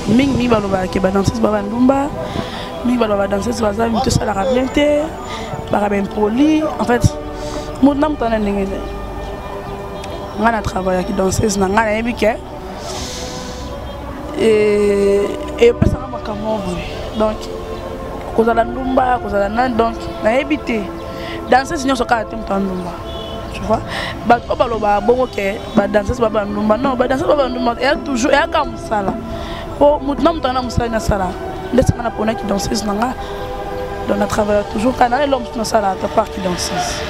Mingi baloba ke ba danseuse ba ndumba, mingi baloba danseuse ba za mito sala rabiente, ba ben poli. En fait, mon nom tana ndengele. Ngana travailler qui danseuse na ngana ebike. Et pas ça ma kamon. Donc koza la ndumba, koza la nan donc na ebité. Danseuse nyo soka tem ndumba. Tu vois? Ba baloba bongo ke ba danseuse ba ndumba. Non, ba danseuse ba ndumba, elle toujours elle comme ça là. Oh, maintenant, on a musala na sala. Laisse-moi la pona qui danseuse nanga. Donc on travaille toujours quand on est l'homme na sala, ta part qui danseuse.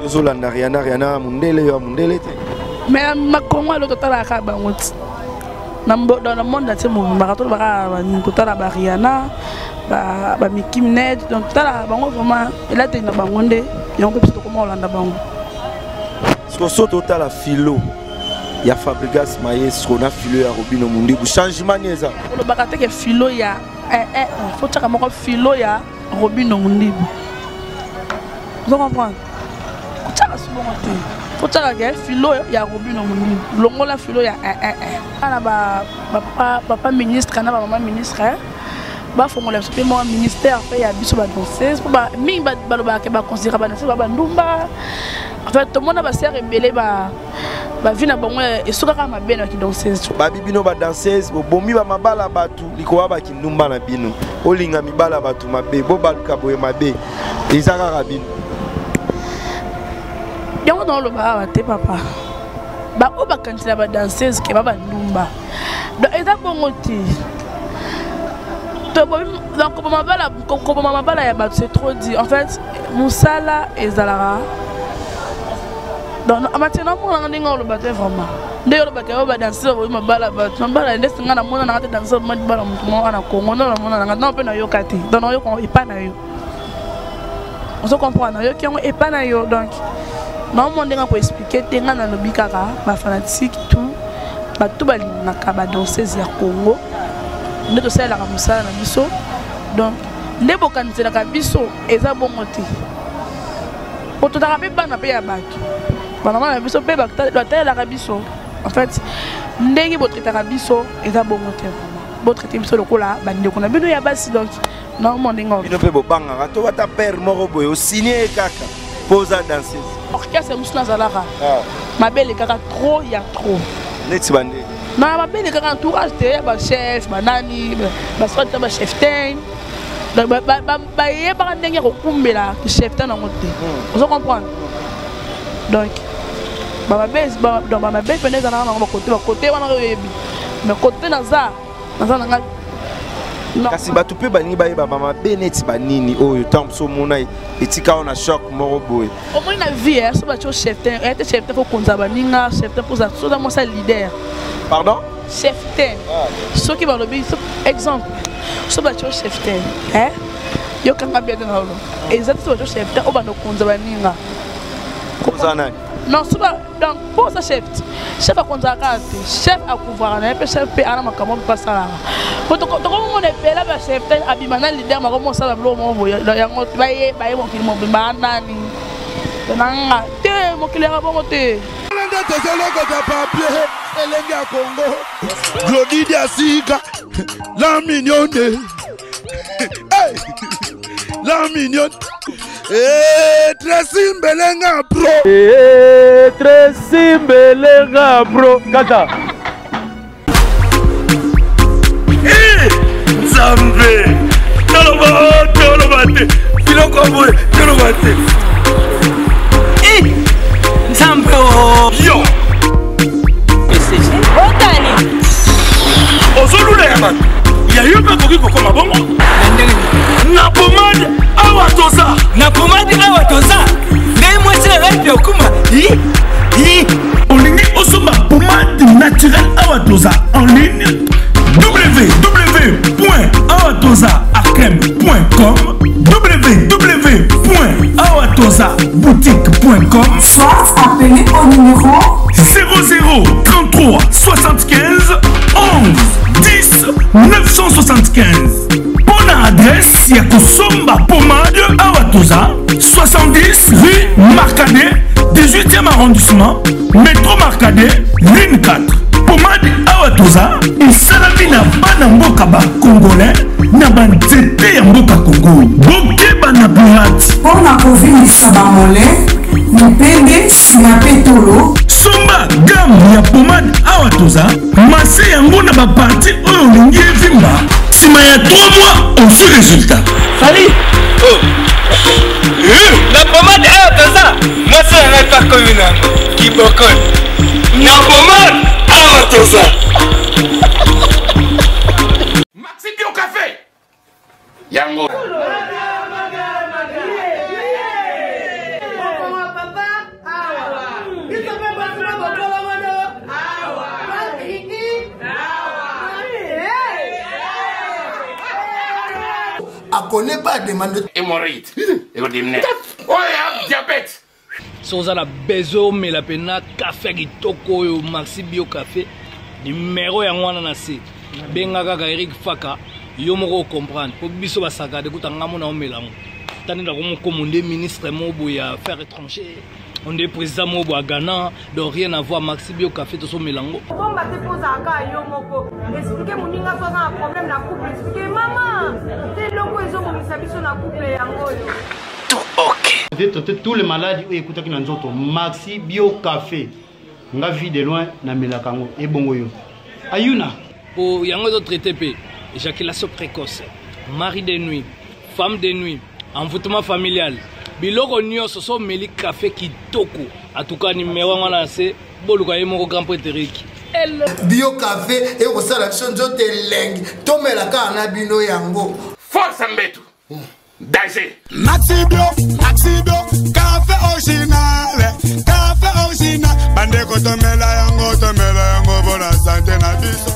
Zolanda Rihanna mundele yo mundele te. Mais ma comment le total a ka bangot. Dans le monde là c'est mon marathon ba total ba Rihanna, ba Nicki Minaj, donc total bango vraiment il a été na bangonde, et on peut plutôt comment Hollanda bango. Parce que total a philo. Il y a Fabregas Maestro, on a philo à Robino Mundi. Changement niaisa. Le bagate que philo ya, faut que tu philo ya Robino Mundi. Vous comprenez? Faut que philo ya Robino Mundi. Longo la philo ya ana papa ministre, ana maman ministre. Ba fongola ce moi ministère fait ya biso ba danseuse, ba mingi ba ba ke ba considérer ba danseuse ba ndumba. En fait, tout le monde a passé à rebeller ba vina bango et soka kama beno ki danseuse. Ba bibino ba danseuse, bo bomi ba mabala batu, liko ba ki ndumba na bino. Olinga mibala batu mabe, bo baluka boye mabe. Izaka rabino. Yango dans le ba te papa. Ba o ba kantila ba danseuse ke ba ndumba. Donc eza bongo ti. Donc comme ma bala ya batu c'est trop dit. En fait, musala ezalara. Donc, maintenant, on a dit que c'est vraiment. Dès que on a dansé, on a bala on a dansé, on a dansé, on a bala on a Congo, on a dansé, on a yokati. Donc, on a pas na yo. On se comprend, on a pas na yo. Donc, non, on a expliquer, on a le bikara, ma fanatique, tout, tout bali na kaba danser ya Congo. On a dansé la ramusa na biso. Donc, les bokanise na kabiso, eza bongote. Pour tout arrêter, pas na payer à bac. Pendant la biso pe bakta la rabiso. En fait, ndenge votre rabiso est un bon moteur. Votre biso le kola bande ko na bino ya basi donc normalement ndenge. Bino pe bo banga to wata père moko boy o signer kaka posa danseuse. Orchestre musna zalara. Ma belle kaka trop ya trop. Neti bande. Na ma belle kaka entourage te ba chef, ba nani, ba soit ba chef ten. Donc ba ye ba ndenge ko kumbela chef ten en côté. Vous comprenez? Donc ma belle dans ma belle pendant dans na côté wana rebi. Mais côté naza nanga kasi batu pe baningi bayeba mama beneti banini oyo tamso mona etika on a choc moko boy. Au moins na vie so ba cho chef ten, était chef ten faut konza baninga, chef ten pour ça so dans moi ça leader. Pardon? Chef ten. Ce qui va le bien exemple. So ba cho chef ten, hein? Yo kanga bien dans lo. Exactement cho chef ten o ba no konza baninga. Konza nani? Non, c'est pas donc pour ça chef a contracté chef a couvert na chef pe ana makamo pa sala ko to mo ne pela ba chef ten abimana leader ma ko sala blo mo boya yango baye mo kilimo ba nani nanga te mo kilera bongo te nda te solo ko ta papier elenge a Congo Glody Diasika la mignonne hey la mignonne Tracy Mbelenga bro. Tracy Mbelenga bro. Kata. Zambe. Tolobate. Filokobo. Tolobate. Zambe oh. Yo. Otani. Ozolula yaman. Ya yoka kokiko koma bongo. Na pomade awa toza. Na pomade awa toza. Ndai mwese radio kuma. En ligne osoma pomade naturelle awa toza. En ligne www.awatozaakrem.com www.awatozaboutique.com. Soit appelez au numéro 00 33 75 11 10 975. Bonne adresse, Yakosomba Pomade Awatoza, 70 rue Marcadet, 18e arrondissement, métro Marcadet, ligne 4. pomade awa toza esalami na bana mboka congolais na banzete ya mboka Congo bokeba na pirate mpona kovilisa bamole mipende nsima mpe tolo somba gamme ya pomade awa toza mase yango na baparti oyo olingi evimba nsima ya 3 mois on fait résultat Salut. La pommade awa toza mase yango epa komina kibokon na pommade awa toza Maxi Bio Café yango connaît pas demande hémorroïde et diabète. Soza la bezo mais la pena café kitoko yo Maxi Bio Café numéro ya ngwana na se benga kaka Eric Faka yo moko comprendre po biso basaka de kutanga mona omelango tani la komo commandé ministre mobo ya affaires étrangères on est président mobo à Ghana donc rien à voir Maxi Bio Café to so melango bon ba te posa ka yo moko expliquer moninga so na problème na couple expliquer maman te longo ezo mo misabiso na couple yango yo tous les malades écoutez qui n'ont Maxi Bio Café nga vie de loin na melakango et bongo yo ayuna pour yango de traiter pe éjaculation précoce mari de nuit femme de nuit envoûtement familial biloko nyonso so meli café kitoko en tout cas numéro ngana c'est boluka yemo grand prétérique Bio Café et au sala chonjo te leng tomelaka na bino yango force mbetu danger Maxi Bio café original bande ko tomela yango bona santé na biso.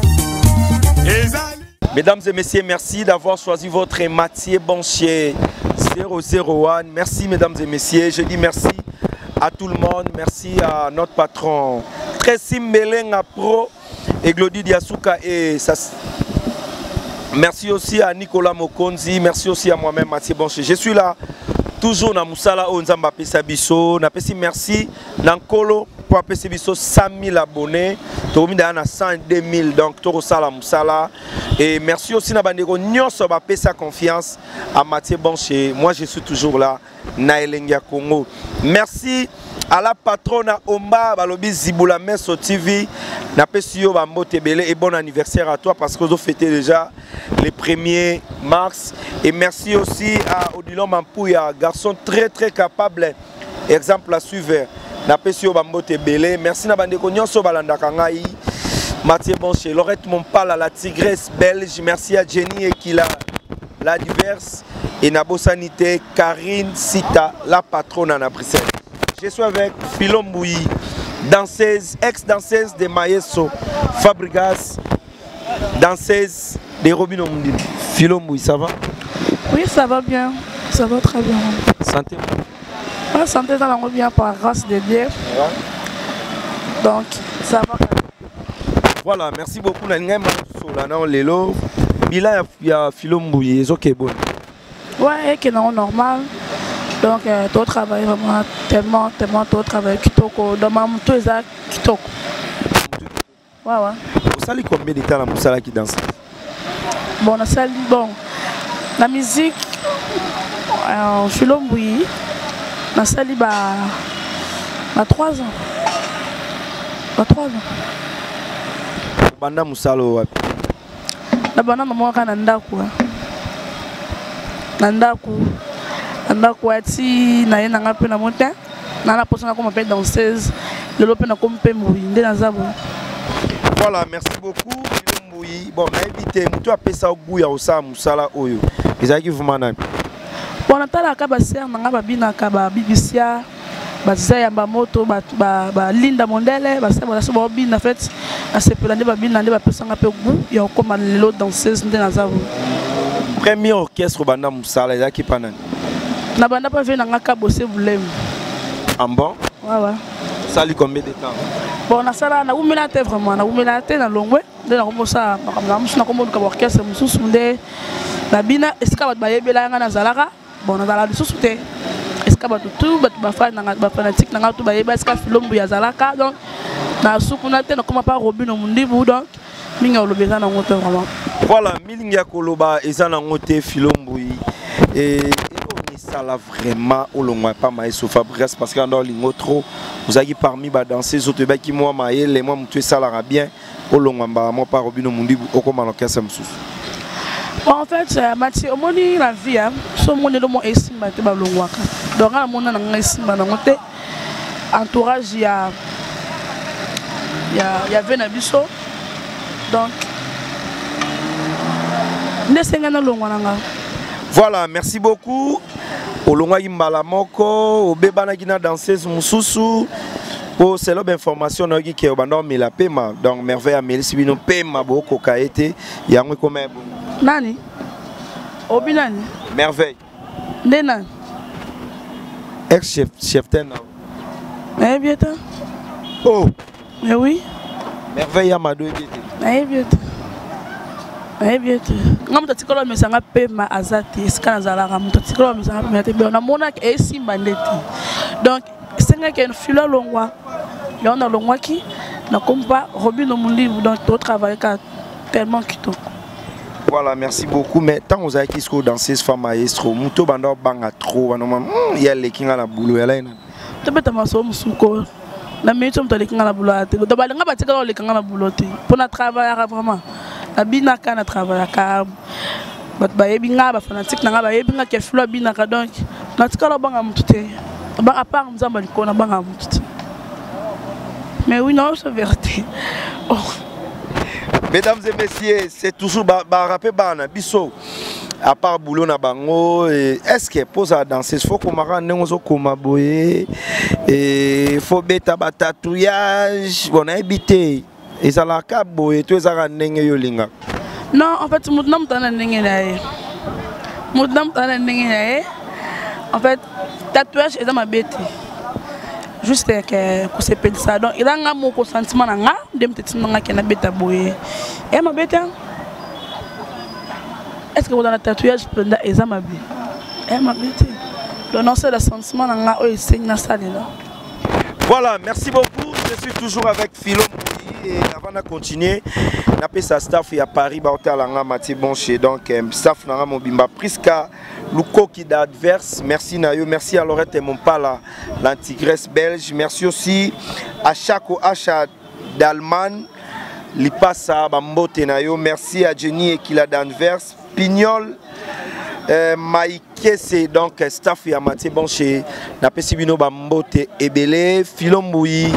Mesdames et messieurs, merci d'avoir choisi votre Mathieu Banchier 001. Merci mesdames et messieurs, je dis merci à tout le monde, merci à notre patron Tracy Melenga Pro et Glody Diasuka et ça. Merci aussi à Nicolas Mokonzi, merci aussi à moi-même Mathieu Banchier. Je suis là toujours dans Moussala Onzamba Pesabiso, na pesi merci Nankolo pour Pesabiso 100 000 abonnés, tomi na 102 000 donc toro sala Moussala et merci aussi na bandeko nyonso ba pesa confiance à Mathieu Banchier. Moi je suis toujours là na Elengia Congo. Merci à la patronne Omba Balobi Ziboula Meso TV na pesi yo ba mbote belé et bon anniversaire à toi parce que vous fêtez déjà les 1er mars et merci aussi à Odilon Mampouya, garçon très capable, exemple à suivre. Na pesi yo ba mbote belé, merci na bandeko nyonso balanda kangai. Mathieu Banchier, Laurette Montpala, la tigresse belge, merci à Jenny Ekila, la diverse et Nabo Sanité, Karine Sita, la patronne à Bruxelles. Je suis avec Philo Mbouyi, danseuse, ex-danseuse de Mayeso, Fabregas, danseuse de Robino Mundine. Philo Mbouyi, ça va? Oui, ça va bien, ça va très bien. Santé? La santé, ça va bien par grâce de Dieu. Donc, ça va. Voilà, merci beaucoup. Lelo, il y a Philo Mbouyi, ok bon. Ouais, c'est normal. Donc, tu travailles vraiment tellement, tu travailles kitoko. Dans ma moto, c'est kitoko. Ouais. Vous savez combien de temps la Moussala qui danse? Bon, la musique, Philo Mbouyi, la salle, 3 ans. 3 ans. Banda Moussala wapi? Na banda mama kana ndaku. Ndaku ati na yena ngape na monte. Na la personne comme appelle danseuse. Le lope na comme pe Mbouyi nde na zabo. Voilà, merci beaucoup Mbouyi. Bon, na évité mutu apesa obuya osa Moussala oyo. Ezaki vumana. Bon, natala ka ba ser na ngaba bina ka ba bibisia. Bazaya moto ba linda mondele ba sa ba bina fait a sepelande ba bina ba pesanga pe goût ya comme lelo danseuse nde nazavu. Premier orchestre banda Moussala ya ki panani. Na banda pa ve na ngaka bosser voulem. En bon? Ouais. Ça lui combien de temps? Bon na sala na umela te vraiment na umela te na longwe nde na komo sa na musuna komo ka orchestre mususu nde na bina eska ba yebela nga na zalaka bon na zala lisusu te. Est-ce que tout ba fanatique na tout ba yeba est-ce que Philo Mbouyi azalaka donc na sukuna te na koma pa Robino Mundibu donc minga olobeza na ngote vraiment. Voilà, milinga koloba eza na ngote Filombui et ça là vraiment au long pas maïso Fabrice parce que dans l'ingo trop vous avez parmi ba danseuses autres ba qui moi maïe les moi mutué ça là bien au long ba moi pas Robino Mundibu au comment l'on casse msous. En fait, Mathieu, au monde la vie, so monde le monde estime te ba longwaka. Donc à mon na estime na ngote entourage il y a Venabiso. Donc voilà, merci beaucoup. Olonga Imbala Moko, Obebana Gina danseuse Mususu. Pour cette information, on a dit que on la paiement. Donc merveille à Mélissa Bino paiement beaucoup kaete. Yango comment? Nani? Obinani. Merveille. Nena. Ex-chef ten. Eh bien. Oh. Mais oui. Merveille à Mado et eh bien. Eh bien. Ngam tatikolo mesanga paiement azati. Skana zalaka mutatikolo mesanga paiement te. On a monaka et simbandeti. Donc c'est qu'il y a une file longwa. Il y a un longwa qui n'a pas Robino Mundibu donc tu travailles tellement quito. Voilà, merci beaucoup. Mais tant que vous avez qui danser ce femme maestro, muto bando banga trop, il y a les qui ont la boulot là. Tu peux t'amasser au musuko. La minute où tu as les qui ont la boulot. Tu dois aller en bas tu as les qui ont la boulot. Pour notre travail vraiment. La bina kana travail car. But ba binga ba fanatique na ba binga ke flo bina ka donc. Na tikala banga mutute. Ba à part mzamba likona banga mutute. Mais oui non, c'est vérité. Oh. Mesdames et messieurs, c'est toujours rappé bana biso à part boulot na bango est-ce que pose à danser faut qu'on m'a rendu comme boye et faut beta tatouage on a habité et ça la cap boye tu es à ndenge yolinga. Non en fait mudnam tana ndenge nae. Mudnam tana ndenge nae. En fait tatouage est dans ma bête. Juste que c'est pas ça donc il a un mot sentiment nga dem tete nga kena beta boye et ma beta est-ce que vous dans la tatouage pendant examen bi et ma beta donc non c'est le sentiment nga o enseigne na ça là. Voilà, merci beaucoup. Je suis toujours avec Philo et avant de continuer, n'a pas sa staff à Paris, Baotalanga Mathieu Bonché donc staff nanga mobimba Priska Luko qui d'adverse. Merci Nayo, merci à Lorette et mon pala l'antigresse belge. Merci aussi à Chaco Achat d'Allemagne, Lipasa Bambote Nayo. Merci à Jenny et Kila d'Anvers, Pignol. Maïkese donc staff ya Mathieu Bonché na pesibino bambote ebele Filomboui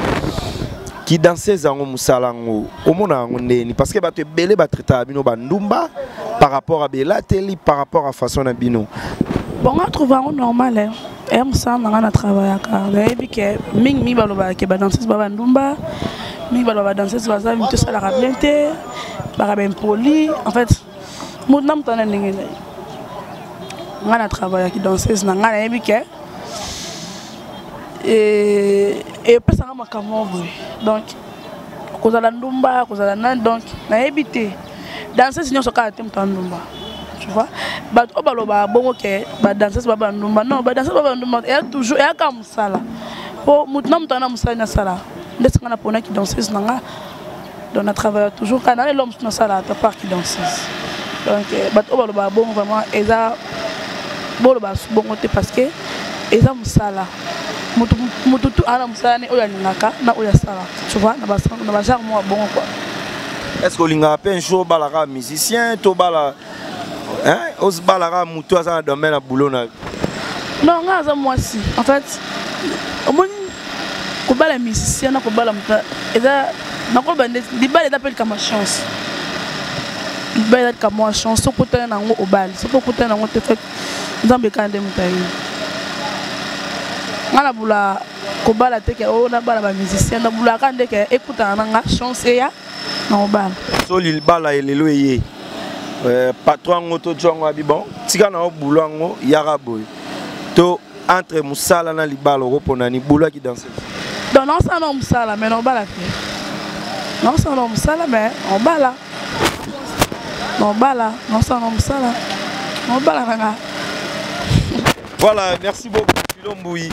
qui dansait zango musalango omona ngondeni parce que bato ebele ba traiter bino bandumba par rapport à belateli par rapport à façon na bino bon on trouve un normal hein et ça on a travaillé car et puis que mi baloba ke ba danser ba bandumba mi baloba danser ba ça mi tout ça la rabiente ba ben poli en fait mon nam tana ndenge on a travaillé qui danseuse na ngana ebike et pas ça makambo donc kozala ndumba kozala nan donc na ebité danseuse nyonso ka tem ndumba tu vois ba obaloba bongo ke ba danseuse ba ndumba non ba danseuse ba ndumba et toujours et comme ça là pour mutna mutana musala na sala ndetse ngana pona qui danseuse nanga donc on a travaillé toujours quand l'homme na sala ta part qui danseuse donc ba obaloba bongo vraiment eza bolo ba bongo te parce que eza musala mututu ana musala ne oya ningaka na oya sala tu vois na ba genre moi bongo quoi. Est-ce que linga un show balara musicien to bala hein os balara mutu asa dans domaine na boulot na non ngaza moi si en fait au moins ko bala musicien na ko bala muta eza na ko bande di bala d'appel comme chance bala comme chance so kota na ngo obal so kota na ngo te fait nzambe kande mutayi ngala bula ko bala teke o na bala ba musicien na bula kande ke écouter nga chance ya na obala so lil bala elelo yé patron ngoto jongo abibon tika na bula ngo yara boy to entre musala na libalo repona ni bula qui danse donc non ça non musala mais non bala fait non ça non musala mais on bala non bala non ça non musala non bala nga. Voilà, merci beaucoup. Filomboui.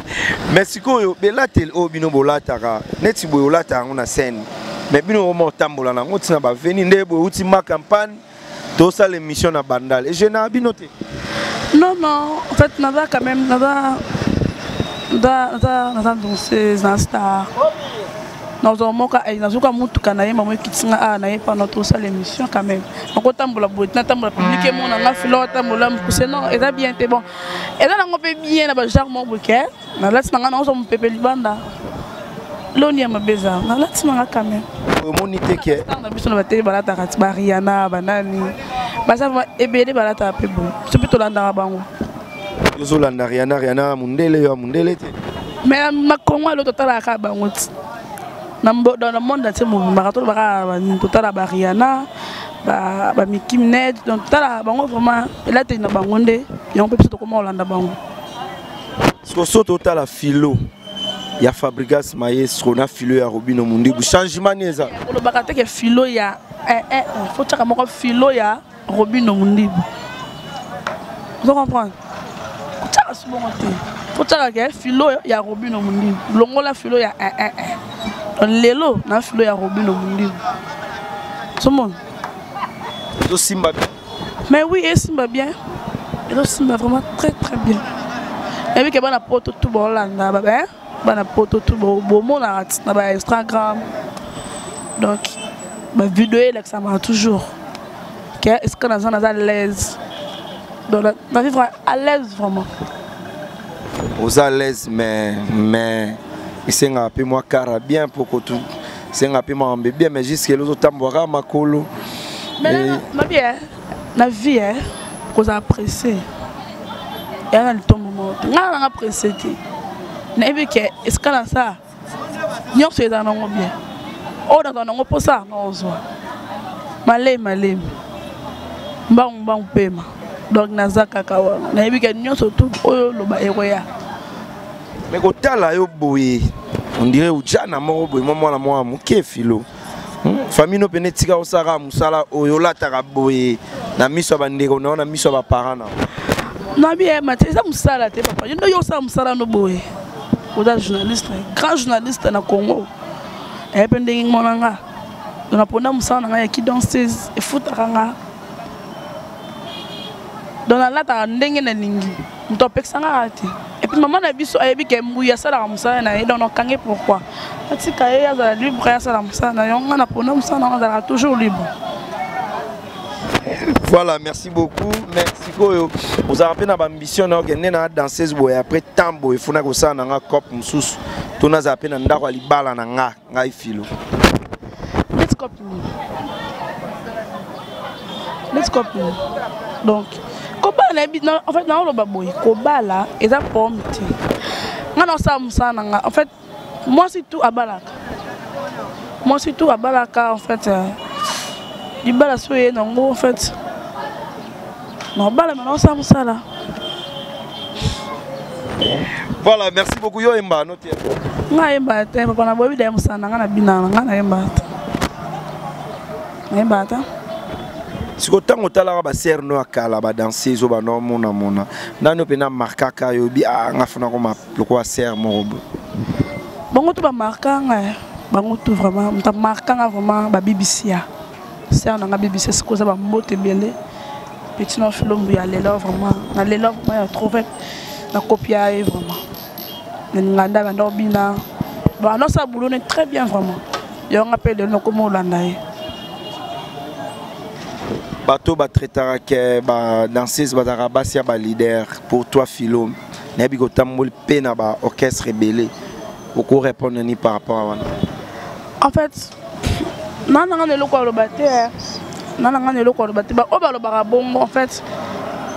Mais si vous avez au bino bolatara, net si vous avez on a scène. Mais bino au tambola na ngoti na ba veni ndebo uti ma campagne to ça l'émission na bandal. Et je n'ai pas noté. Non non, en fait nada quand même nada danser na star. Nous avons mutuka na yema kitinga a na yepa notre salle émission quand même. On tambola bout na tambola public mon na filo tambola c'est non et ça bien c'est bon. Et là on peut bien na ba genre mon bouquet. Na là tanga na on pepe libanda. Loni ma beza. Na là tanga quand même. Monité que na biso na bateli balata kati ba Rihanna banani. Ba ça va ebele balata pe bon. C'est plutôt landa bango. Yozo landa Rihanna mundele yo mundele te. Mais ma kongo lo total ka bango. Dans le monde entier, je total à Rihanna, Mickey Minaj, donc vraiment, là tu es dans Bangonde, et on peut plutôt comment Hollande Bango. Ce que c'est total à philo, il y a Fabrigas Maïs, on a philo à Robino Mundi, changement n'est ça. Le bagaté que philo il y a, faut que moi philo il y a Robino Mundi. Vous comprenez? Faut que philo il y a Robino Mundi. Longo la philo il y a Lelo, na filo ya Robino Mundi. Tout le monde. Et Simba bien. Mais oui, et Simba bien. Et Simba vraiment très très bien. Et puis que bana poto tout bon là, bana poto tout bon mon na Instagram. Donc ma vidéo là ça m'a toujours. Est-ce que nous sommes à l'aise? Donc ma vie vraiment à l'aise vraiment. Aux à l'aise mais c'est un peu moins car bien pour que tout c'est un peu moins bien mais jusqu'à l'autre tamboura makolo mais ma bien la vie hein qu'on a apprécié et on a le temps moment on a apprécié n'est pas que est-ce que là ça n'y a pas dans non bien oh dans non pour ça non soit malé bang pema donc nazaka kawa n'est pas que n'y surtout oh le ba eroya. Mais quand tu as yo boy, on dirait que tu as un boy, moi, muke filo. Famille no penetika osara musala oyola taraboy. Na miso bandeko na miso ba parana. Na bien mateza musala te papa. Je ndoyo sa musala no boy. Oda journaliste, grand journaliste na Congo. Et puis ndenge monanga. On a pona musala na qui danseuse et footanga. Dans la lata ndenge na lingi. Mutopexanga ati. Et puis maman a vu ça et puis que mouilla ça la musala na et donc kangé pourquoi. Ati kaya za libre ya ça la musala na yonga na pona musala na toujours libre. Voilà, merci beaucoup. Merci Koyo. Vous avez rappelé notre ambition na danseuse boy après tambo il faut na ko ça na cop mususu. To na za pena ndako alibala na nga ifilo. Let's copy. Donc en fait na lo baboy ko bala eza pomme ti. Ngana sa musana nga en fait moi c'est tout à Balaka en fait du bala soye nango en fait. Non bala maintenant ça musala. Voilà, merci beaucoup yo emba noté. Nga emba te papa na bobi de musana nga na binana nga na emba. Na emba ta. Si vous avez un ser no akala ba danser zo ba no mona nano pena marka ka yo bi nga funa ko ma loko ser mo bango to ba marka nga bango to vraiment mta marka nga vraiment ba BBC ya ser na nga BBC ce ko za ba mbote belé petit no film ya lelo vraiment na lelo ya trouver na copia vraiment nganda nganda bina ba no sa boulot est très bien vraiment yo ngappelle de no comme Hollande. Bateau ba traitara ke ba danseuse ba darabasi ba leader pour toi Philo nebi ko tambol pena ba orchestre rebelle beaucoup répondre ni par rapport à en fait nana ngane lokwa lo baté nana ngane lokwa lo baté ba o ba lo ba bongo en fait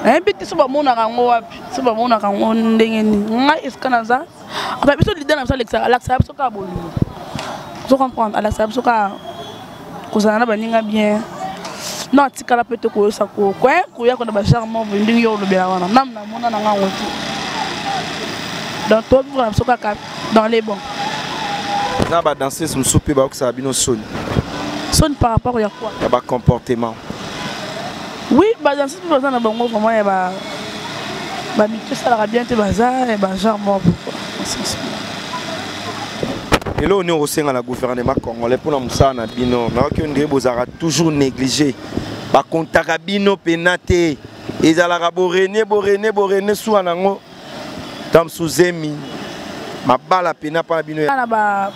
mbiti so ba mona kango wapi so ba mona kango ndenge ni nga iskanaza en fait biso leader na so Alexa so ka bolu vous comprendre Alexa so ka kozana na baninga bien. Non, tu as peut-être que ça quoi ya ko ba charmant vending yo lo bela wana nam na mona na ngoti donc toi pour so ka dans les bons na ba danser sum soupe ba ko ça bino son par rapport à quoi ya ba comportement oui ba danser pour ça na bango vraiment ya ba bamito esalaka bien te baza e bagenre moko et là on est au sein de la gouvernement congolais pour nous ça na bino mais que ndé bozara toujours négligé ba kontaka bino penate ezalaka borene sou anango tam suzemi mabala pena pa bino na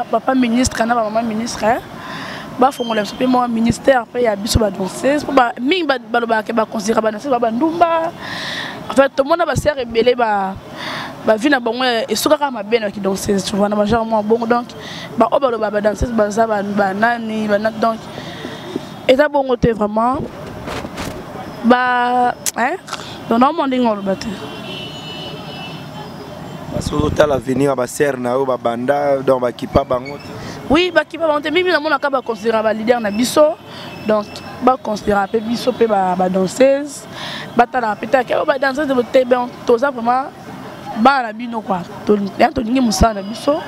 papa ministre na maman ministre ba fongola so pe mo ministère pe ya biso ba danseuse ba mingi ba lo ba ke ba considérer ba danseuse ba ndumba en fait tout le monde ba ser rebelle ba vina bango et soka ka mabena ki danseuse tu vois na ba genre moi bon donc ba o ba lo ba danseuse ba za ba nani ba donc et ça bon côté vraiment ba hein dans le monde ngolo baté parce que total avenir ba ser na o ba banda donc ba kipa bango. Oui, bah qui va monter même dans mon cas bah considérer ba leader na biso donc bah considérer peu biso pe ba danseuse bah tala peut-être que ba danseuse de boté ben tout ça vraiment ba na bino quoi to ngi musana biso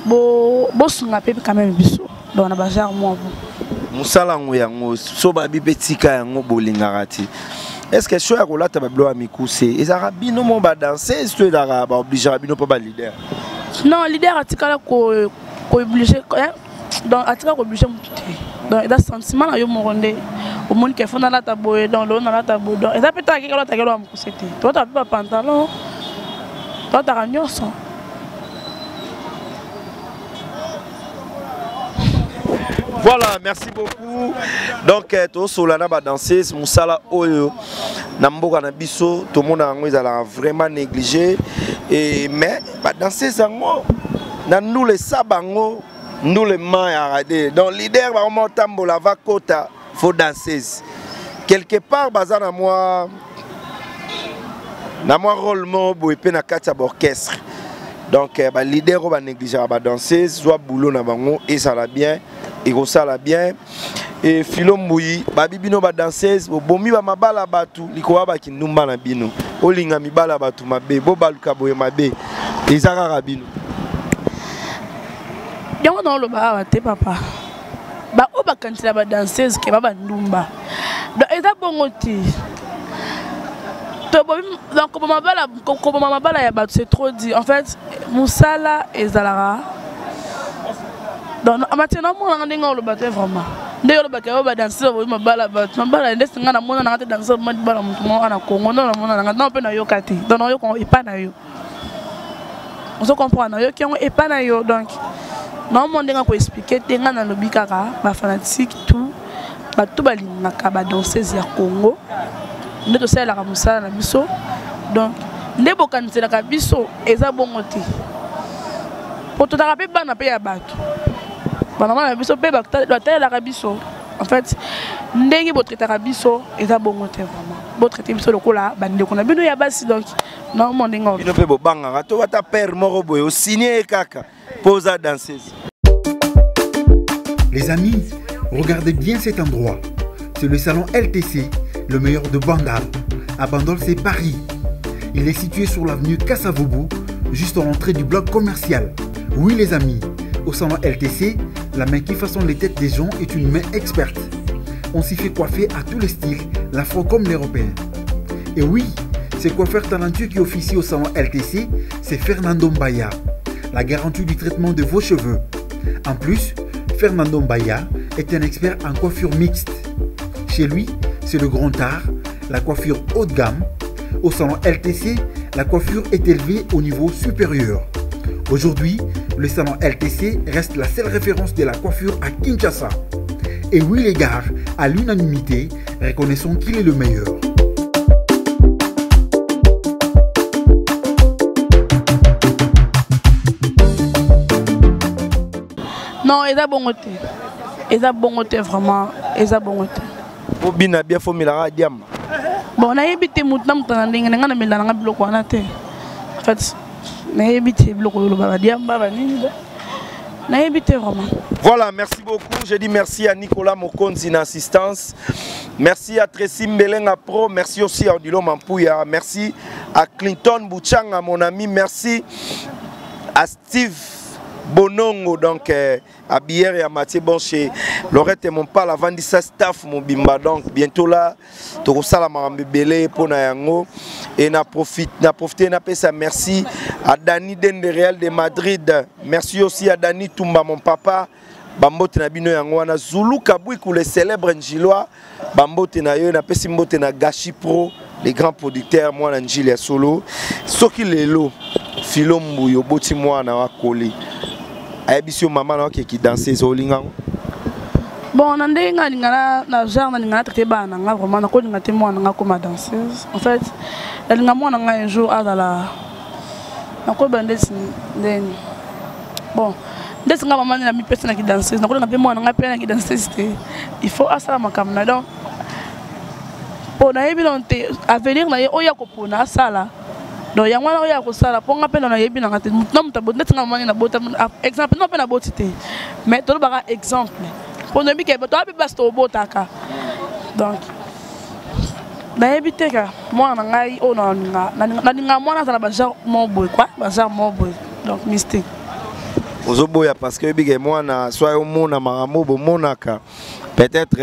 bo sunga pe quand même biso donc na ba genre moi musala ngo yango so ba bi petika yango bolingaka ti est-ce que choya ko lata ba blo amikuse ezara bino mo ba danseuse to ezara ba obliger bino pa ba leader non leader atikala ko obligé donc atika ko obligé donc da sentiment na yo moronde au monde qui fond dans la table dans l'eau dans la table donc et ça peut être que l'autre que l'homme c'était toi t'as pas pantalon toi t'as ragnoso voilà merci beaucoup donc to solana ba danseuse musala oyo na mboka na biso tout monde ngo ezala vraiment négligé et mais ba danseuse ngo na nous les sabango nous les mains à rader donc leader va remonter tambola va kota faut danser quelque part bazar na moi rôle mo boepe na kati orchestre donc ba leader va négliger ba danseuse soit boulot na bango et ça la bien et ça la bien et filombuyi ba bibino ba danseuse bomi ba mabala batu likowa ba kinumba na bino olinga mibala batu mabe bo baluka boye mabe ezaka rabino yango dans le bar te papa ba o ba kantila ba danseuse ke ba ndumba donc eza bongo ti to bo donc comme mabala ya ba c'est trop dit en fait musala ezalara donc amatena mo nga ndinga lo baté vraiment ndeyo lo bakay ba danseuse bo mabala ndesinga na mona na ngate danseuse mo bala mutu mo ana Congo na mona na ngate na pe na yo kati donc yo ko epa na yo on se comprend na yo ki on epa na yo donc non mon denga ko expliquer tenga na lobi kaka ba fanatique tout ba tout balingaka ba danseuse ya Congo ndeto sala ka musala na biso donc ndebo kanzela ka biso eza bongo te poto ta pe bana pe ya bato bana na biso pe ba tala ka biso en fait ndenge bo traiter ka biso eza bongo te vraiment bo traiter biso lokola bande ko na bino ya basi donc non mon denga bino pe bo banga to wata père moko boy o signer kaka posa danseuse. Les amis, regardez bien cet endroit. C'est le salon LTC, le meilleur de Bandal. À Bandal, c'est Paris. Il est situé sur l'avenue Kassavoubou, juste à l'entrée du bloc commercial. Oui les amis, au salon LTC, la main qui façonne les têtes des gens est une main experte. On s'y fait coiffer à tous les styles, l'afro comme l'européen. Et oui, ce coiffeur talentueux qui officie au salon LTC, c'est Fernando Mbaya. La garantie du traitement de vos cheveux. En plus, Fernando Mbaya est un expert en coiffure mixte. Chez lui, c'est le grand art, la coiffure haut de gamme. Au salon LTC, la coiffure est élevée au niveau supérieur. Aujourd'hui, le salon LTC reste la seule référence de la coiffure à Kinshasa. Et oui les gars, à l'unanimité, reconnaissons qu'il est le meilleur. Non, ils ont bon côté. Ils ont bon côté vraiment. Ils ont bon côté. Pour bien bien faut milara diam. Bon, on a évité mouton mutandinga ngana milana bloc wana te. En fait, on a évité bloc le baba diam baba ni. On a évité vraiment. Voilà, merci beaucoup. Je dis merci à Nicolas Mokonzi en assistance. Merci à Tracy Mbelenga Pro. Merci aussi à Odilo Mampouya. Merci à Clinton Bouchanga, mon ami. Merci à Steve Bonongo donc à Bière et à Mathieu Bonché. Lorette et mon pal avant dit ça staff mon bimba donc bientôt là to sala marambe belé pour na yango et na profiter na pesa merci à Dani Den de Real de Madrid. Merci aussi à Dani Tumba mon papa. Bambote na bino yango wana Zulu Kabwiku le célèbre Njilois bambote na yo na pesi mbote na Gashi Pro les grands producteurs moi na Njilia solo soki lelo Filombu yo boti moi na wakoli ayebisi yo mama na qui danser zolinga bon nande nga lingana na genre na lingana traité bana nga vraiment na ko linga te moi na comme danseuse en fait la linga moi na un jour azala na ko bande ndeni bon dès que maman na mi personne qui danseuse na ko linga pe moi na pe na qui danseuse il faut asala makamna donc pour na yebi lonte avenir na ye oya ko pona sala donc yango na oya ko sala po ngape na yebi na ngate na mutabo ndetse nga maman na bota exemple non pe na botite mais to ba exemple pour ne pas to abi basto botaka donc na yebi teka moi na ngai o na nga moi na za ba genre mon boy quoi ba genre mon boy donc mystique ozoboya parce que bige moi na soit au mona maramo bo monaka peut-être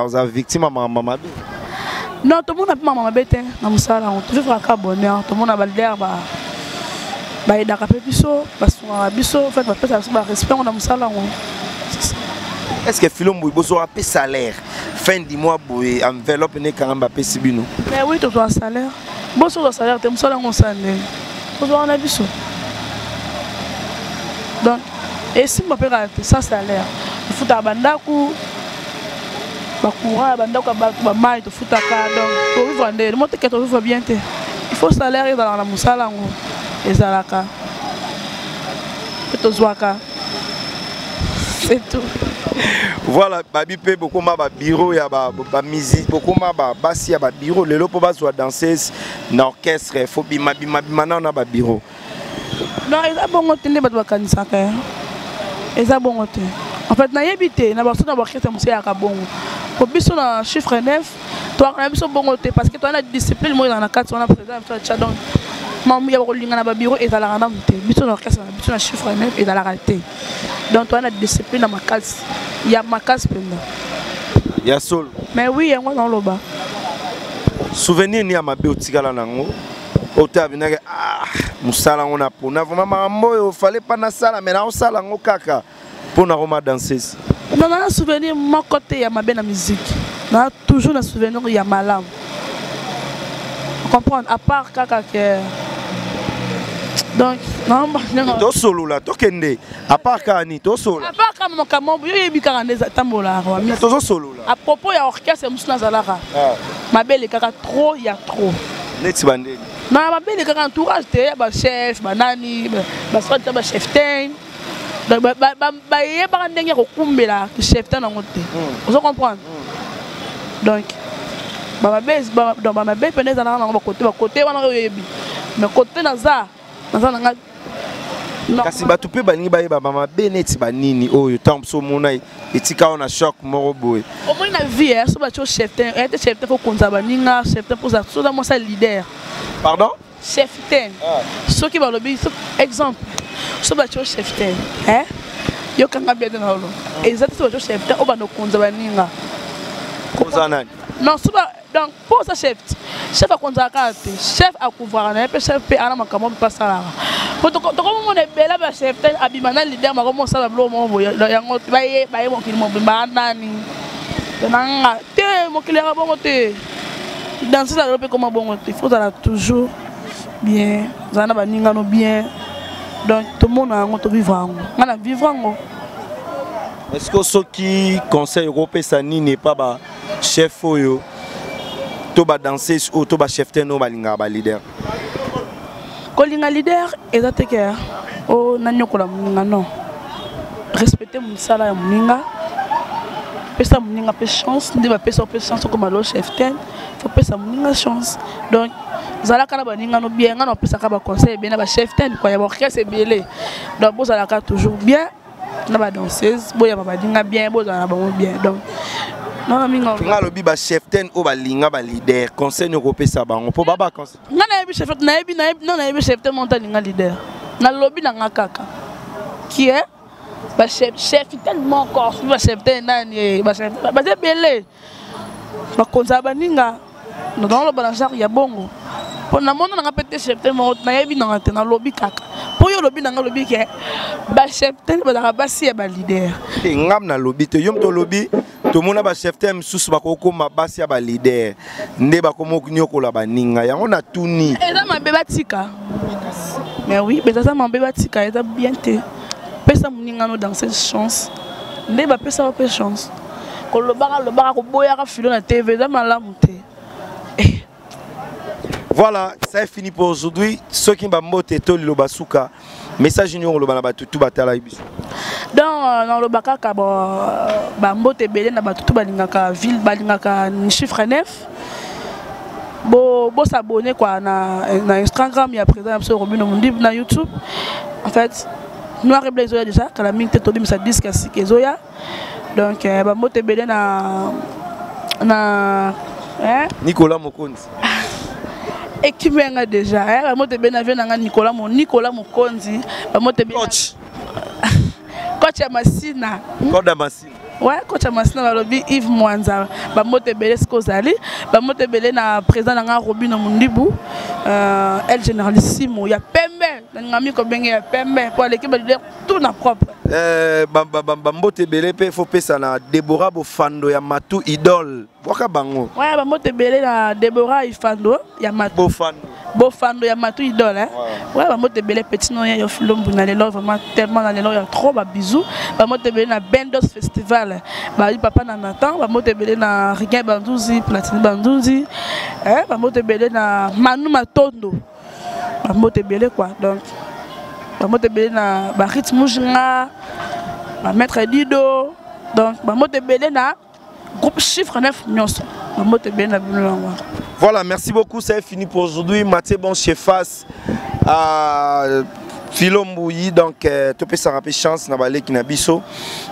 aux victimes maman non, tout le monde a pas maman bête, na musala, on toujours fera bonheur, tout le monde a balder ba ida kapé biso, parce qu'on biso en fait on peut ça respect on a musala. Est-ce que Filombu bozo a payé salaire fin du mois boy enveloppe ne quand même payé sibino? Mais oui, tu dois un salaire. Bozo le salaire, tu musala on s'en est. Tu dois en biso. Donc et si mon père a ça salaire, il faut ta bandaku bakura bandako ba mai to futaka donc to vivre ndé mo te que to vivre bien te il faut salaire dans la musala ngo ezalaka to zwaka c'est tout. Voilà babi pe beaucoup ma ba bureau ya ba musique beaucoup ma ba basi ya ba bureau lelo po ba zo danseuse na orchestre faut bima na ba bureau non eza bongo te ne ba kanisa ka eza bongo te en fait na yebité na ba so na ba orchestre musée ya ka bongo pour biso na chiffre 9 toi on a biso bongo te parce que toi na discipline moi dans la carte on a président ça donc mamu ya ko linga na ba bureau et dans la rana te biso na orchestre biso na chiffre 9 et dans la réalité donc toi na discipline na ma case il y a ma case penda ya sol mais oui yango dans loba souvenir ni ya mabe otikala nango ota binaka musala on a pona vraiment mambo il fallait pas na sala mais na on sala ngo kaka pour na roma danseuse. Non, on a un souvenir mon côté il y a ma belle musique. On a toujours un souvenir il y a ma lame. Comprendre à part kaka que donc non to solo là to kende à part kani to solo à part comme mon camon yo yebi kanga tambola wa to solo là à propos ya orchestre musuna zalaka ma belle kaka trop il y a trop net bande non ma belle kaka entourage te ba chef ba nani ba soit ba chef ten donc ba yeba ndenge ko kumbela chef ten ngo te vous comprenez donc ba base donc ba belle peneza na ba côté wana yebi mais côté naza nga kasi batu pe balingi bayeba mama beneti banini oyo tant so mona etika on a choc moro boy au moins na vie so ba cho chef ten était chef ten faut konza baninga chef ten pour ça so da moi ça leader pardon chef ten so ki ba lobi exemple so ba cho chef ten yo kanga bien na lo exact so ba cho chef ten o ba no konza baninga konza nani non so ba donc pour ça chef a konza kate chef a couvrir na pe chef pe ana makamo pa sala pour to comme on est bela ba chef ten abimana leader ma comme ça blo mo boyo yango baye mo kili mo ba nani nanga te mo kili ga bongo te dans ça le pe comme bongo te faut ça toujours bien zana ba ninga no bien donc tout le monde a to vivre ngana vivre ngo est-ce que ceux qui conseillent européen ça n'est pas ba chef oyo to ba danser ou to ba chef ten no balinga ba leader kolinga leader ezateke o nanyokola muninga non respecter mon sala ya muninga pesa muninga pe chance ndi ba pesa chance comme le chef ten faut pesa muninga chance donc zala kana baninga no bien ngana pesa ka ba conseil bien na ba chef ten quoi ya orchestre belé donc bo zala ka toujours bien na ba danseuse boya ba dinga bien bo zala ba bien donc non minga ngalobi ba chef ten o ba linga ba leader conseil no kopesa bango po baba conseil ngana yebi chef na yebi non na yebi chef ten monta linga leader na lobi na ngakaka qui est chef tellement encore chef nani chef belé bakonza baninga dans le balançar ya bongo pour na mona nga pété chef tellement na yebi na te na lobby kaka pour yo lobby na nga lobby ke ba chef tellement ba basi ya ba leader ngam na lobby te yom to lobby to mona ba chef tellement susu ba koko ma basi ya ba leader nde ba komo nyokola baninga yango na tuni eza mabe batika mais oui mais ça mabe batika eza bien te pesa muningano dans cette chance nde ba pesa ba chance ko lobaka ko boya ka filo na TV za malamu te. Voilà, ça est fini pour aujourd'hui. Ceux qui m'ont moté tout le basuka, message union le bana batutu batala ibiso. Dans le bakaka ba mbote belé na batutu balingaka ville balingaka chiffre 9. Bo s'abonner quoi na Instagram, il y a présent sur Robino Mundi na YouTube. En fait, noir et blanc Zoya déjà, quand la mine tête ça disque ainsi que Zoya. Donc ba mbote belé na Nicolas Mokonzi. Et qui vient déjà, la moto Benavien n'a Nicolas Mokonzi, la moto coach. Coach Amassina. Coach Amassina. Ouais, coach Amassina va lobby Yves Mwanza. La moto Belesco Zali, la moto Belé na président na Robino Mundibu, El Generalissimo. Il y a Pembe, l'ami comme il y a Pembe pour l'équipe de tout na propre. Bambote Belé pe faut pesa na Deborah Bofando ya Matu idole. Waka bango. Ouais, Bambote Belé na Deborah Ifando ya Matu. Bofando ya Matu idole. Ouais, Bambote Belé petit nom ya Filombo na lelo vraiment tellement na lelo ya trop ba bisous. Bambote Belé na Bendos Festival. Ba papa na Nathan, Bambote Belé na Rigin Bandouzi, Platini Bandouzi. Bambote Belé na Manu Matondo. Bambote Belé quoi. Donc Bambote Belé na Barit Mujinga. Ba maître Dido. Donc Bambote Belé na groupe chiffre 9 Nyonso. Bambote Belé na Bilongo. Voilà, merci beaucoup, c'est fini pour aujourd'hui. Mathieu Bon chez Face à Filomboui, donc tu peux s'en rappeler chance, Nabalé qui n'a biso.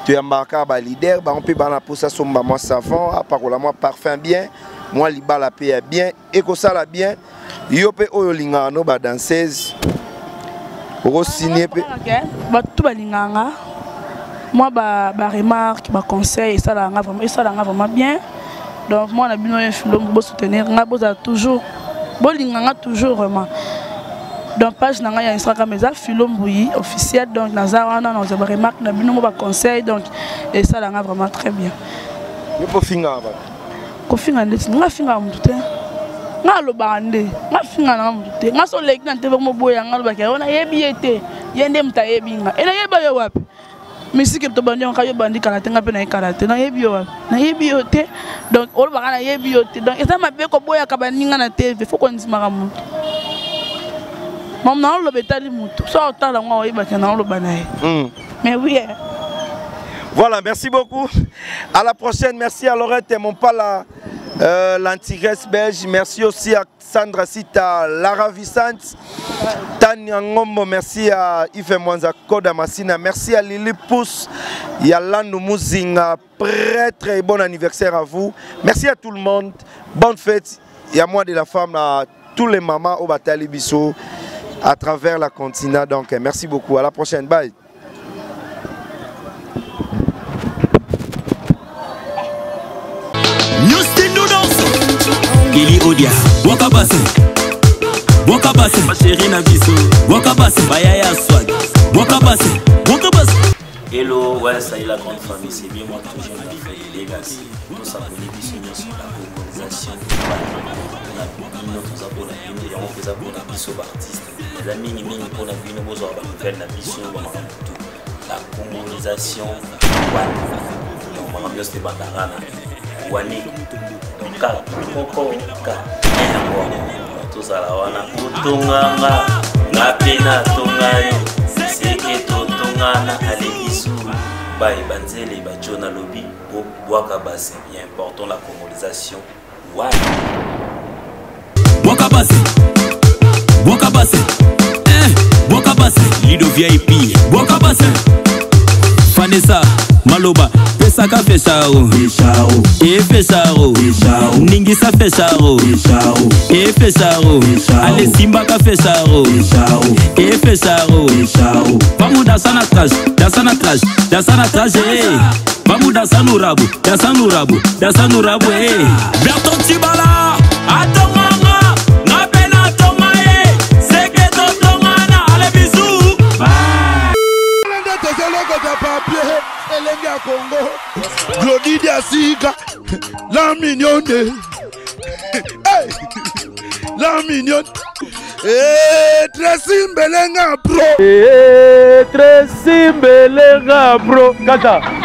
Tu es embarqué à leader, on peut bana pour ça, moi savon, à part moi parfum bien, moi liba la paix bien, et que ça la bien. Yope oyolinga no ba danseuse. Pour signer ba tout balinganga. Moi ba remarque, ba conseil, ça la vraiment bien. Donc moi on a bien Filombo soutenir, on a toujours bolinganga toujours vraiment. Donc page nanga ya Instagram mais ça Filombo officiel donc nazawana on a remarque na bino ba conseil donc et ça la vraiment très bien. Yopo finga ba. Ko finga ndeti nga finga mutute. Nga lo bande, nga finga na mutute. Nga so leki na tebe mo boya nga lo ba ke ona yebi ete yende mta yebi nga. Ela yeba yo wapi? Musique to bandi on kayo bandi karate nga pe na karate na yebi yo na yebi yo te donc olo ba na yebi yo te donc eza mabe ko boya ka baninga na TV faut qu'on dise mara mutu mam na lo betali mutu so otala ngwa oyeba ke na lo banaye mais oui voilà, merci beaucoup, à la prochaine. Merci à Laurette et mon pala l'antigresse belge. Merci aussi à Sandra Sita, Lara Vicente, Tania Ngombo. Merci à Yves Mwanza Koda Massina. Merci à Lili Pousse, Yalando Mouzinga, prêtre, et bon anniversaire à vous. Merci à tout le monde. Bonne fête. Et à moi de la femme, à tous les mamans au Batali Bissot à travers la continent. Donc merci beaucoup. À la prochaine. Bye. Gili Odia, Wakabase, ma chérie Nabiso, Wakabase, Bayaya Swag, Wakabase. Hello, ouais, ça y est la grande famille, c'est bien moi toujours Mafay Legacy. Nous s'abonner sur la colonisation nous abonnés, on fait abonner Bisso artiste. Les amis, nous pour la vie, nous avons fait la mission, la colonisation, on va bien se battre. Wani ka koko ka tozala wana utunganga ngapena tungayo seke totungana alebisu bai banzele bajona lobi Wakabase, bien important la colonisation Wakabase Wakabase Lido VIP Wakabase Vanessa Maloba Pesaka fecharo E fecharo Ningisa fecharo E fecharo Ale Simbaka fecharo E fecharo Vamos dançar na traje, dançar na traje, dançar na traje, vamos dançar no rabo, dançar no rabo, dançar no rabo, Berton Tibala, Atomanga, na pena Tomae, Segredo Tomana, allez bisous, bye. Glody Diasiga, la mignonne, hey, la mignonne. Tracy Mbelenga bro. Tracy Mbelenga bro. Kata.